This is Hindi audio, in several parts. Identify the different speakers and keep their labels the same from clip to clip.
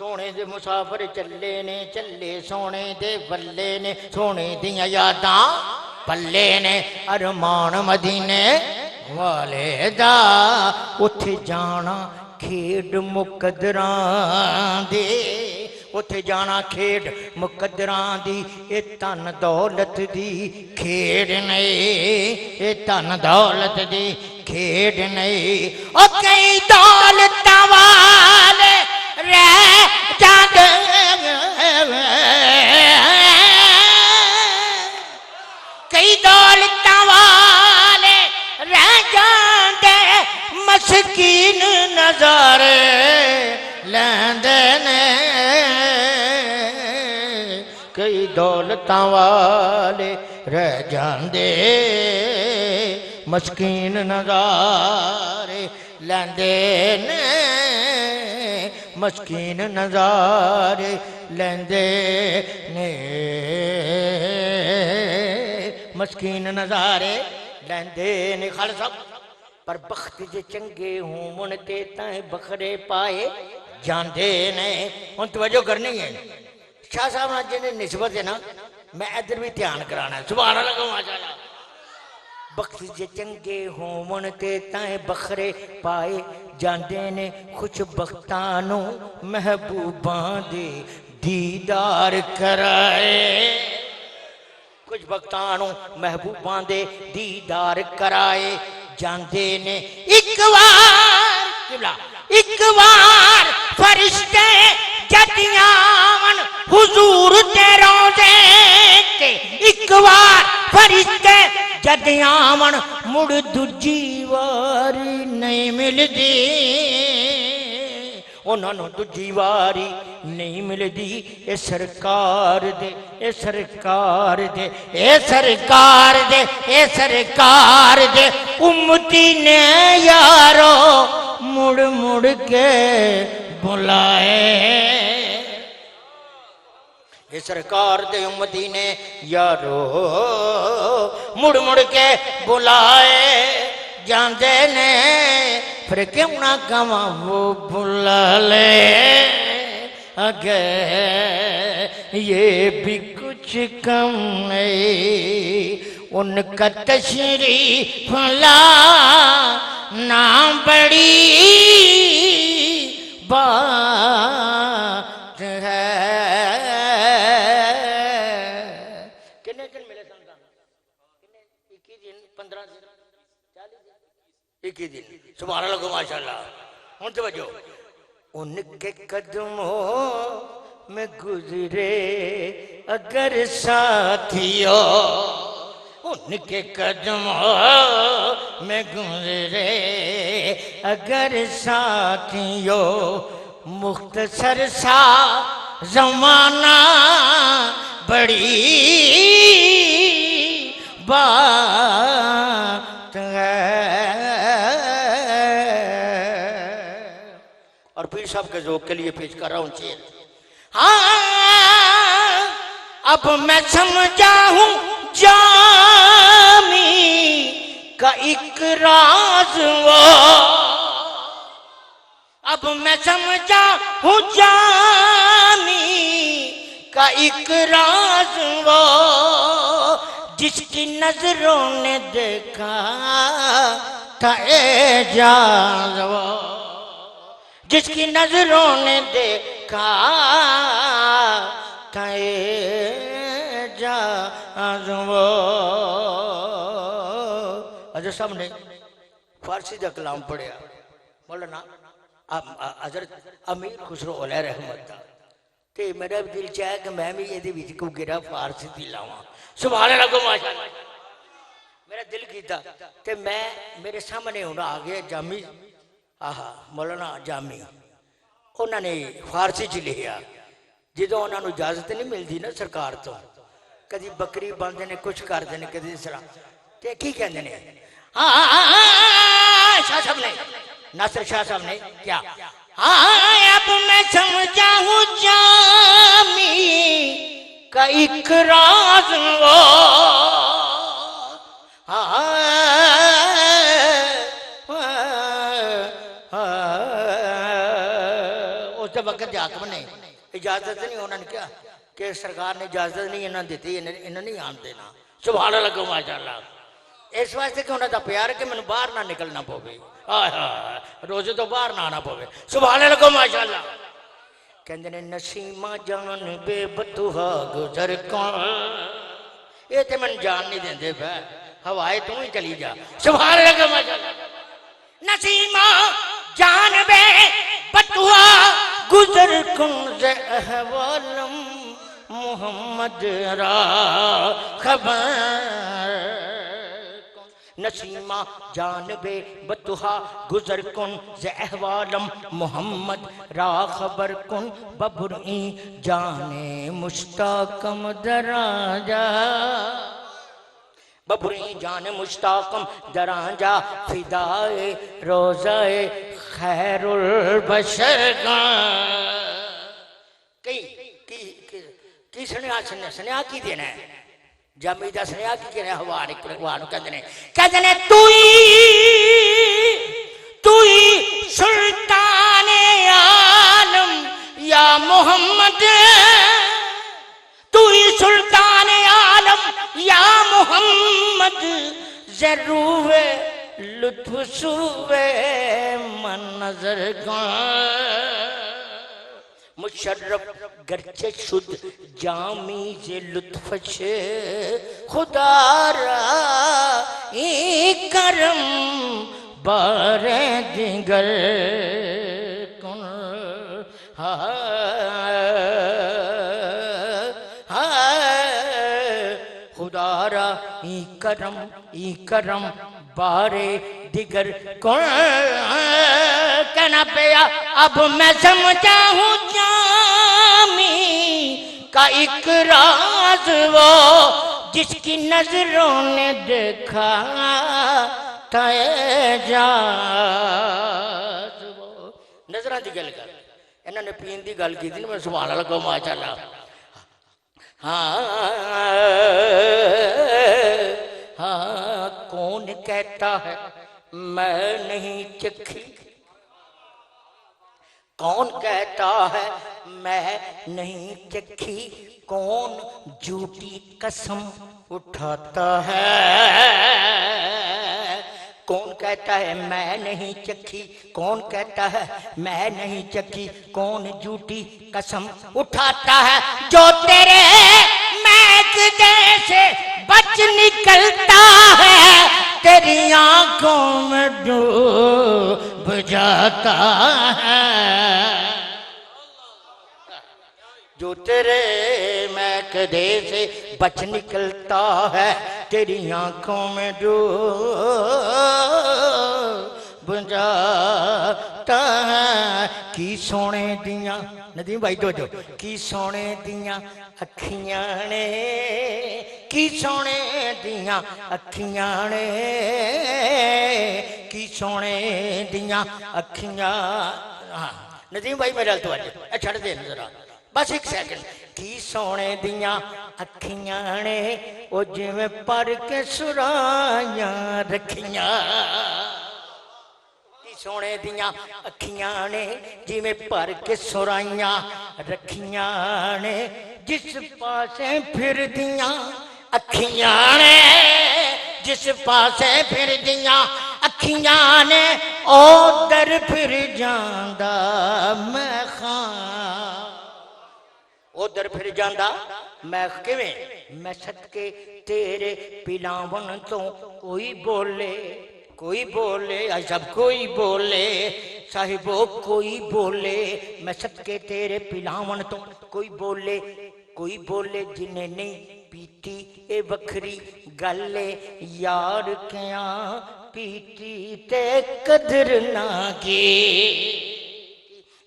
Speaker 1: सोने दे मुसाफिर चले ने चले सोने दे बल्ले ने सोने दियां यादां पल्ले ने अरमान मदीने वाले दा उथे जाना खेड मुकद्दरां दे उथे जाना खेड मुकद्दरां दी ए धन दौलत दी खेड नहीं ए धन दौलत दी खेड नहीं ओ कई दौलतां वाले रह जांदे कई दौलतां वाले रह जांदे मस्कीन नजारे लैंदे ने कई दौलतां वाले रह जांदे मस्कीन नजारे लैंदे ने मस्कीन नजारे लैंदे ने मस्कीन नजारे लैंदे ने खालसा पर बख्त जे चंगे होवन ते तां बखरे पाए जांदे ने हुण तवज्जो करनी है शाह साहब नाल जिन्हें निस्बत है ना मैं इधर भी ध्यान कराना है सुभान अल्लाह माशाअल्लाह बख्त जे चंगे होवन ते तां बखरे पाए जांदे ने खुश बख्तां नूं महबूबां दे दीदार कराए कुछ बख्तां नूं महबूबां दे दीदार कराए जांदे ने एक बार फरिश्ते जदियावन हुजूर ते रोज़े ते एक बार फरिश्ते जदियावन मुड़ दूजी वारी नहीं मिलदी उन्होंने दूजी वारी नहीं मिलदी ए सरकार दे ए सरकार दे ए सरकार दे ए सरकार दे उम्मती ने यारो मुड़ मुड़ के बुलाए ए सरकार दे उम्मती ने यारो मुड़ मुड़ के बुलाए जांदे ने फिर क्यों ना कमा वो बुला ले अगे ये भी कुछ कम नहीं उनका तशरीफ ला ना बड़ी बात है कितने दिन मिले संतान 21 दिन 15 दिन 40 दिन 21 दिन सुभान अल्लाह माशाअल्लाह हुण तवज्जो उनके कदमों में गुजरे अगर साथियों उनके कदमों में गुजरे अगर साथियों मुख्तसर सा जमाना बड़ी बात है और पीर साहब के ज़ौक़ के लिए पेश कर रहा हूँ शेर हाँ अब मैं समझा हूँ जामी का एक राज वो अब मैं समझा हूँ जामी का एक राज वो जिसकी नजरों ने देखा था एजाज वो जिसकी नजरों ने देखा था एजाज वो अजर साहब ने फारसी का कलाम पढ़िया मौलाना हज़रत अमीर खुसरो अलैहि रहमत ते मेरा दिल चाहे कि मैं भी ये को गिरा फारसी दी लावा सुभान अल्लाह माशाअल्लाह मेरा दिल कीता ते मैं मेरे सामने हुण आ गया जामी आहा मौलाना जामी उन्होंने फारसी च लिखिया जो उन्होंने इजाजत नहीं मिलती ना सरकार तो कभी बकरी बांधते ने कुछ करते हैं कभी इस तरह ते की कहते हैं शाह साहब ने नासिर शाह साहब ने क्या अब मैं समझा हूँ जामी का एक राज वो उस वक्त वक्त हाकम ने इजाजत नहीं, उन्होंने कहा कि सरकार ने इजाजत नहीं इन्होंने दी, इन्हें नहीं आन देना। सुभान अल्लाह को माशाअल्लाह। इस वास्ते कि उन्होंने प्यार कि मैंने बाहर ना निकलना पवे, रोजे तो बाहर ना आना पवे। सुभान अल्लाह को माशाअल्लाह। कहते ने नसीमा जान बेबतुहा गुजर कौन, ये तो मैं जान नहीं देंदे पै, हवाए तू ही चली जा। सुभान अल्लाह को माशाअल्लाह। नसीमा जान बेबतुहा गुजर कौन से अहवालम मोहम्मद रा खबर। नसीमा जानबे बतुहा गुजर कुन ज़हवालम मोहम्मद रा खबर कुन बबुरी जाने मुश्ताकम दराजा, बबुरी जाने मुश्ताकम दराजा फिदाए रोज़ाए खैरुल बशर का। की सुनिया की देना है जमी का सुनिया की कहने हवा कहते ने तू सुल्तान आलम या मोहम्मद, तू सुल्तान आलम या मोहम्मद जरूर लुत्फ सुवे मन नजर का। मुशर्रफ गरचे शुद्ध जामी जे लुत्फ छे खुदारा ई करम बारे दिगर कुन खुदारा ई करम बारे दिगर कौन। कहना पिया अब मैं समझा हूँ जामी का एक राज वो जिसकी नजरों ने देखा तय जाज वो। नजर की गल कर इन्होंने पीन की गल की थी, मैं सुभान अल्लाह को माशाअल्लाह। हाँ कौन कहता है मैं नहीं चखी, कौन कहता है मैं नहीं चखी, कौन झूठी कसम उठाता है। कौन कहता है मैं नहीं चखी, कौन कहता है मैं नहीं चखी, कौन झूठी कसम उठाता है। जो तेरे मैक जैसे बच निकलता है तेरी आंखों में डूब जाता है। जो तेरे मैकदे से बच निकलता है तेरी आंखों में डूब जाता है। की सोने दिया नदीम भाई दो की सोने दिया अखियां ने, की सोने दिया अखियां ने, की सोने दिया अखियां। हाँ नदीम भाई मेरे तो आज छड़ दे जरा बस एक सेकंड। की सोने दिया अखियां ने ओ जिवें पर के सुरायां रखियां, सोने दिया अखियां ने जिवें पर के सुराइयां रखियां ने। जिस पासे फिर दिया अखियां ने, जिस पासे फिर दिया अखियां ने उधर फिर जांदा मैं खां, उधर फिर जांदा मैं किवें। मैं सदके तेरे पिलावन तो कोई बोले, कोई बोले आज सब कोई बोले साहिबो कोई बोले। मैं सदके तेरे पिलावन तो कोई बोले, कोई बोले जिन्हें नहीं पीती ए बखरी गल यार क्या पीती ते कदर ना की।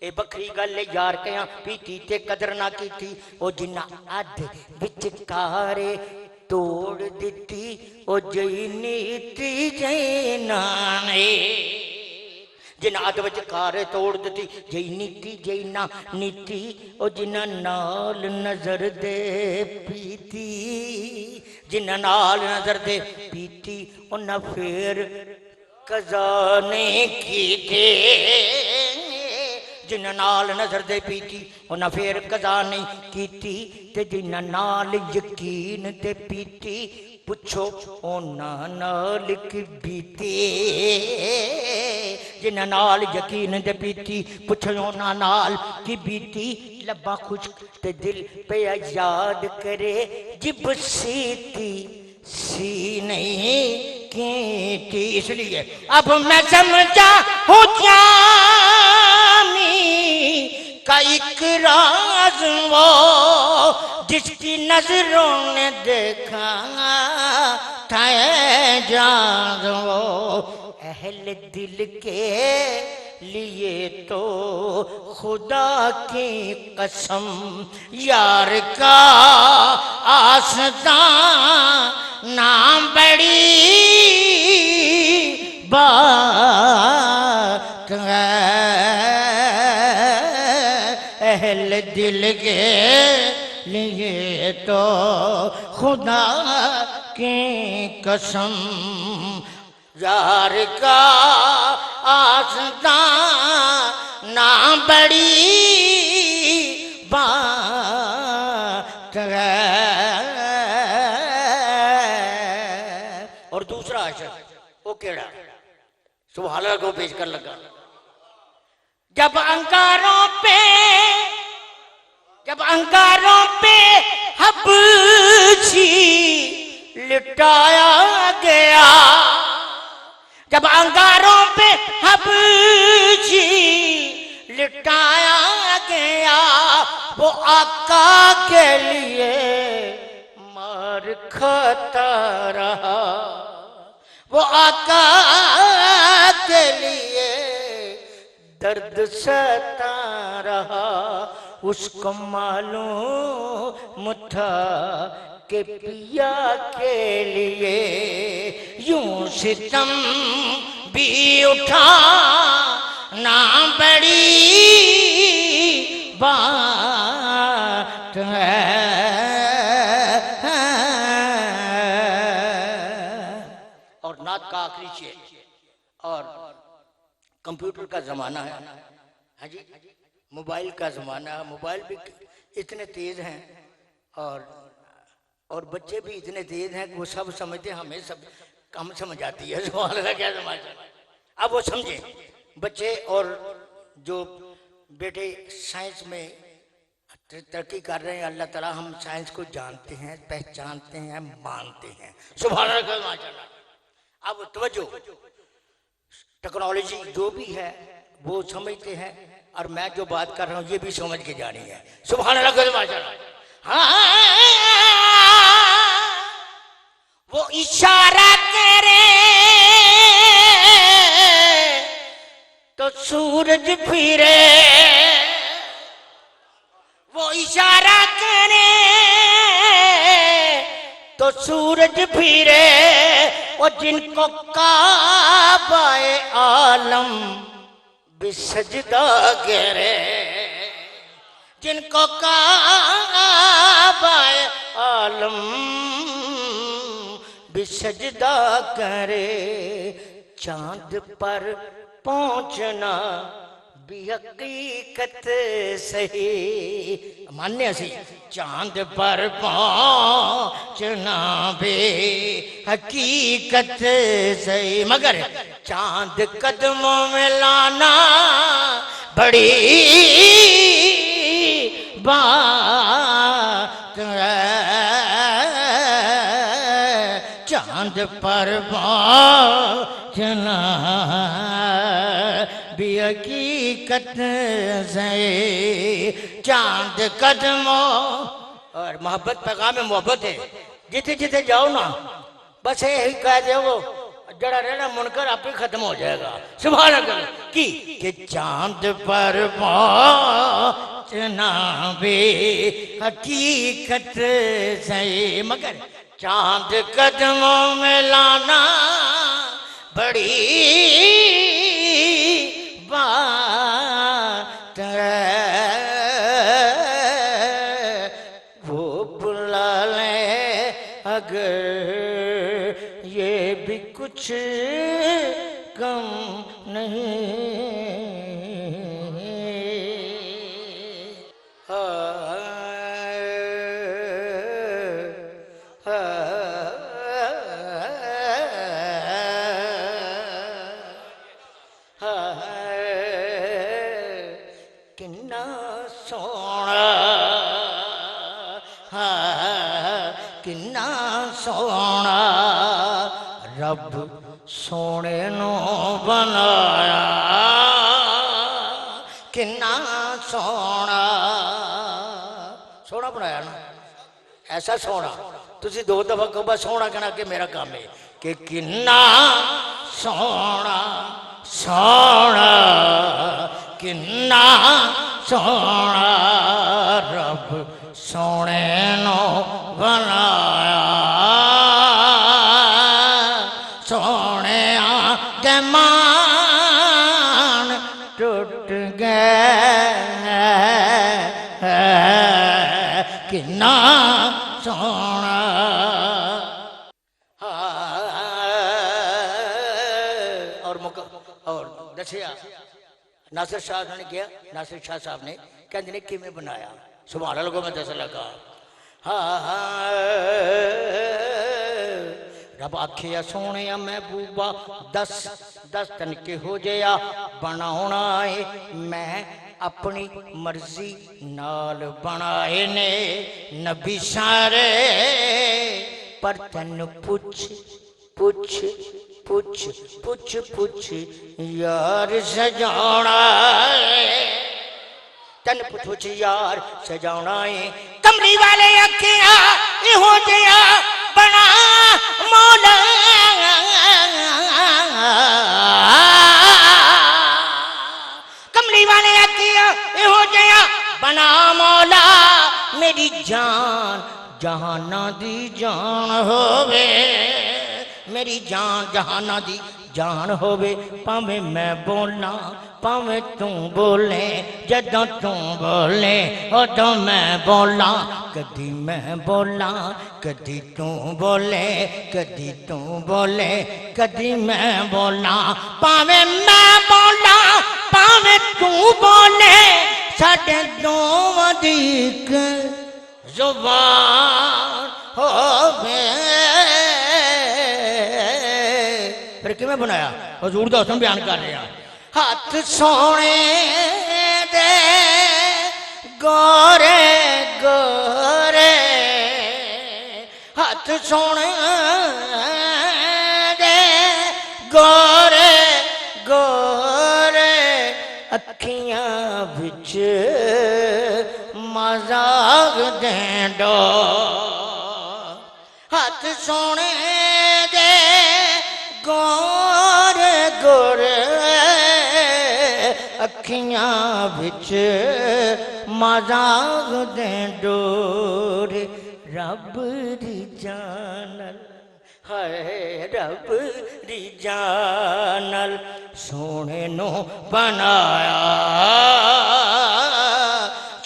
Speaker 1: ए बखरी गल यार क्या पीती ते कदर ना की थी। ओ जिन्ना अध विचकारे तोड़ दिती ओ जई नीति जैनाने, जिन्ना अध विचकारे तोड़ दिती जई नीति जैना नीति। ओ जिन्ना नाल नजर दे पीती, जिन्ना नाल नजर दे पीती उन्ना फिर कज़ा नहीं की दे। जिन्ना नाल नजर दे पीती उन्हें फिर कदा नहीं कीती ते जिन्ना नाल यकीन दे पीती पुछो उन्हां नाल की बीती जिन्ना नाल यकीन दे पीती पुछो उन्हां नाल की बीती लब्बा खुश्क ते दिल पे याद करे जिब सीती सी नहीं की इसलिए अब मैं समझा हूँ जामी का एक राज वो जिसकी नजरों ने देखा था जान वो अहल दिल के लिए तो खुदा की कसम यार का आस्था नाम बड़ी बात है अहल दिल के लिए तो खुदा की कसम यार का आस्था ना बड़ी बात है। और दूसरा अशर वो केड़ा सुभान अल्लाह को पेश कर लगा जब अंगारों पे हबशी लिटाया गया जब अंगारों पे हबशी लिटाया गया वो आका के लिए मार खाता रहा वो आका के लिए दर्द सता रहा उसको मालूम था के पिया के लिए यूं सितम भी उठा ना बड़ी बात है। और नात का आखिरी शेर और कंप्यूटर का जमाना है हाँ जी मोबाइल का जमाना है मोबाइल भी इतने तेज हैं और बच्चे भी इतने तेज हैं कि वो सब समझते हैं हमें सब कम समझ आती है क्या समझ अब वो समझे बच्चे और जो बेटे साइंस में तरक्की कर रहे हैं अल्लाह ताला हम साइंस को जानते हैं पहचानते हैं मानते हैं सुभान अल्लाह माशाअल्लाह। अब तवज्जो टेक्नोलॉजी जो भी है वो समझते हैं और मैं जो बात कर रहा हूँ ये भी समझ के जानी है सुभान अल्लाह माशाअल्लाह। हाँ वो इशारा करे तो सूरज फिरे वो इशारा करे तो सूरज फिरे और जिनको काबाए आलम भी सजदा करे जिनको काबाए आलम भी सजदा करे चांद पर पहुंचना भी हकीकत सही मान्य सी चांद पर पहुंचना भी हकीकत सही मगर चांद कदमों में लाना बड़ी बात है चांद पर पहुंचना भी हकीकत से चांद कदमों और मोहब्बत पैगाम में मोहब्बत है जिथे जिथे जाओ ना बस यही कह दे वो जड़ा रहना मुनकर आप ही खत्म हो जाएगा सुभान अल्लाह कि चांद पर पहुंचना भी हकीकत से मगर चांद कदमों में लाना बड़ी बात है वो बुला ले अगर ये भी कुछ कम नहीं किन्ना सोना किन्ना सोना रब सोने नो बनाया किन्ना सोना सोना बनाया ना ऐसा सोना तुसी दो दफा कहो बस सोना कहना कि मेरा काम है कि किन्ना सोना सोना किन्ना सोना रब सोने नो बनाया सोने के मान टूट गए किन्ना सोना और मुक और दसिया नासिर शाह ने किया नासिर शाह साहब ने कहते ने किमें बनाया सुभान अल्लाह को मैं दस लगा रब आखिया सोने महबूबा दस दस तनके हो जया बनाना है मैं अपनी मर्जी नाल बनाए ने नबी सारे पर तन पुछ पुछ पुछ पुछ पुछ यार सजाना तन पुछ यार सजाना है कमली वाले अखिया हो जया बना मौला कमली वाले अखिया हो जया बना मौला मेरी जान जहाना दी जान होवे मेरी जान जहाना दी जान होवे भावे मैं बोलना भावे तू बोले जदों तू बोले उदों मैं बोला कदी मैं बोला कदी तू बोले कदी तू बोले कदी मैं बोला भावे मैं बोला भावे तू बोले साडे दोवां दी इक जुबान होवे फिर किवें बनाया हजूर दा हुस्न बयान कर रहे हैं हाथ सोने दे गोरे गोरे हाथ सोने दे गोरे गोरे अखियां विच मजाक देंडो हाथ सोने दे गोरे गोरे अखियां विच मजाक दे डोरे रब दी जानल हाय रब दी जानल सोने नो बनाया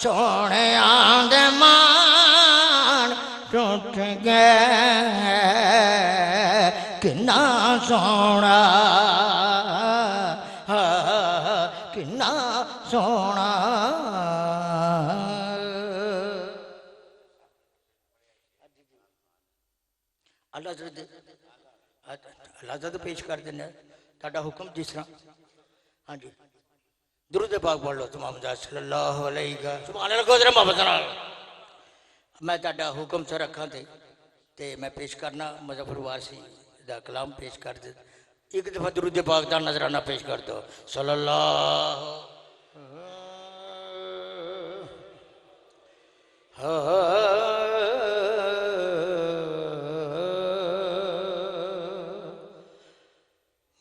Speaker 1: सोने आंदे मान टूट गए किन्ना सोना किन्ना सोना अल्लाह पेश कर देना ताड़ा हुक्म जिस तरह हाँ जी दुरूद पाक पढ़ लो तमाम सल्लल्लाहु अलैहि वसल्लम मैं ताड़ा हुक्म से रखा ते मैं पेश करना मुज़फ़्फ़र वारसी दा कलाम पेश कर दे एक दफा दुरूद पाक दा नजराना पेश कर दो सल्लल्लाहु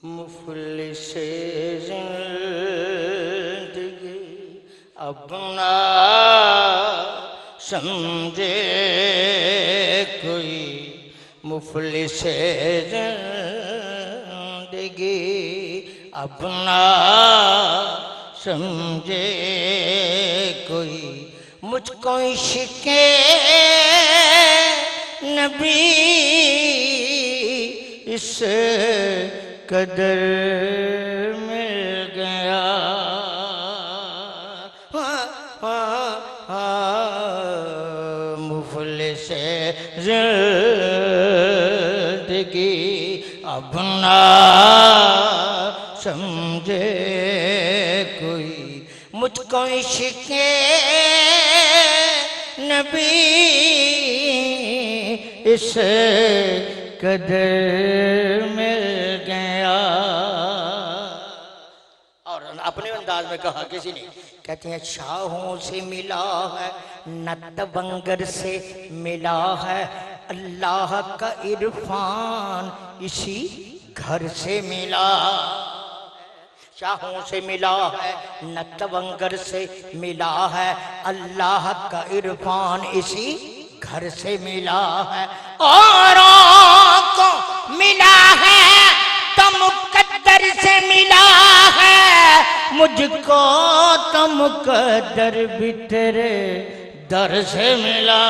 Speaker 1: मुफलिसे ज़िंदगी अपना समझे कोई मुफलिसे ज़िंदगी अपना समझे कोई मुझको इश्क़े नबी इस कदर मिल गया से जिंदगी अब ना समझे कोई, मुझको इश्क़े नबी इस कदर मिल गया। और अपने अंदाज में कहा किसी ने, कहते हैं शाहों से मिला है न तवंगर से मिला है, अल्लाह का इरफान इसी घर से मिला। शाहों से मिला है न तवंगर से मिला है, अल्लाह का इरफान इसी घर से मिला है। औरों को मिला है तो मुकद्दर से मिला है, मुझको तो मुकद्दर भी तेरे दर से मिला।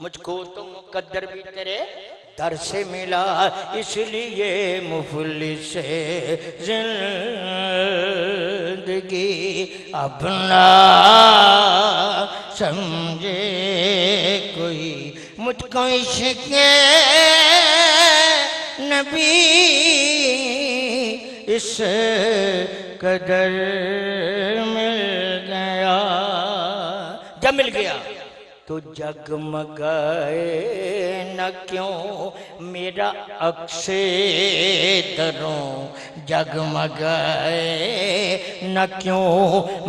Speaker 1: मुझको तो मुकद्दर भी तेरे दर से मिला, इसलिए मुफलिस जिंदगी अब ना समझे कोई, मुझको इश्क़े नबी इस कदर मिल गया। जब मिल गया तो जगमगाए न क्यों मेरा अक्से दरों, जगमगाए न क्यों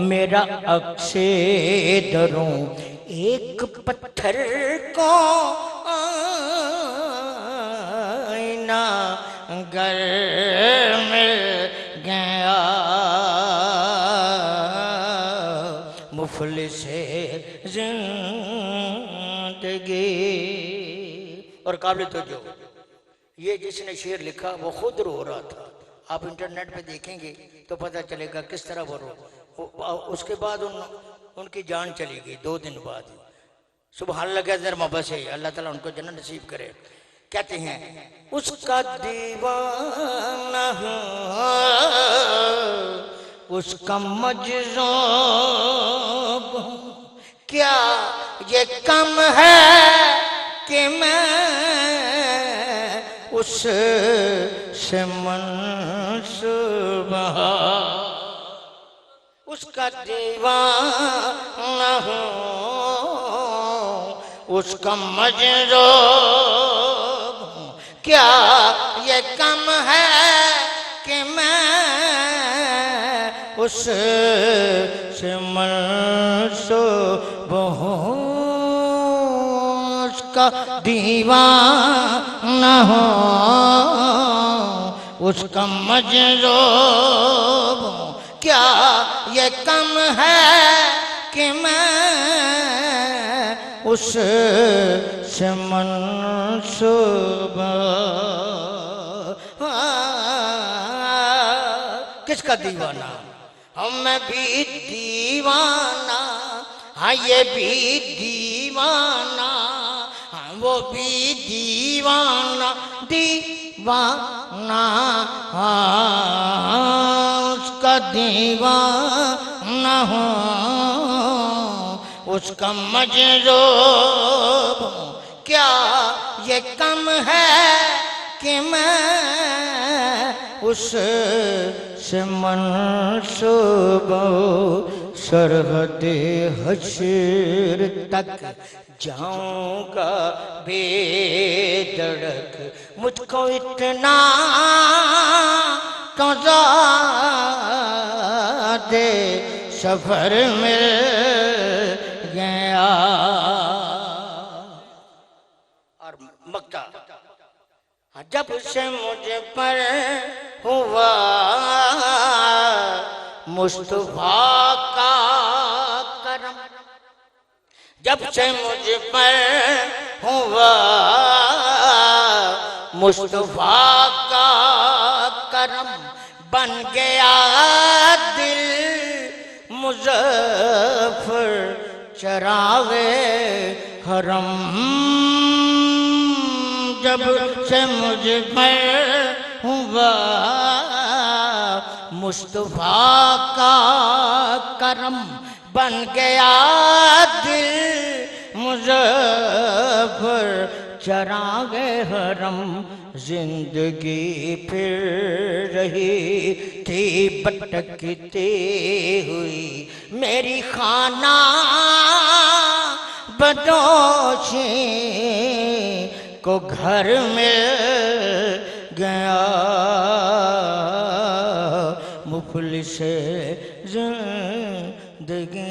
Speaker 1: मेरा अक्से दरों, एक पत्थर को आईना गर मिल गया। मुफलिस जिंदगी। और काबिल तो जो ये जिसने शेर लिखा वो खुद रो रहा था। आप इंटरनेट पे देखेंगे तो पता चलेगा किस तरह वो रो। उसके बाद उनकी जान चली गई 2 दिन बाद। सुबह अल्लाह जर मोहब्बत है, अल्लाह ताला उनको जन्नत नसीब करे। कहते हैं उसका दीवाना हूँ, उसका मजज़ूब हूँ, क्या ये कम है कि मैं उससे मंसूब उसका दीवाना हूँ, उसका मजरूब हूँ, क्या ये कम है कि मैं उससे मंसूब हूँ। उसका दीवाना हूँ, उसका मजरूब हूँ, क्या ये कम है कि मैं उससे मंसूब। किसका दीवाना? मैं भी दीवाना, हाँ ये भी दीवाना, हाँ वो भी दीवाना, दीवाना हाँ उसका दीवाना हूँ, उसका मजरूब हूँ, क्या ये कम है कि मैं उससे मंसूब सरहदे हश्र तक जाऊंगा बेधड़क। मुझको इतना तो ज़्यादे सफर मिल गया। और मक्ता जब से मुझ पर हुआ मुस्तफा का करम, जब से मुझ पर हुआ मुस्तफा का करम, बन गया दिल मुज़फ़्फ़र चरागे हरम। जब से मुझ पर हुआ मुस्तफा का करम, बन गया दिल मुज़फ़्फ़र चरागे हरम जिंदगी फिर रही थी भटकती हुई मेरी खाना बदोशी को घर मिल गया मुफलिस जिंदगी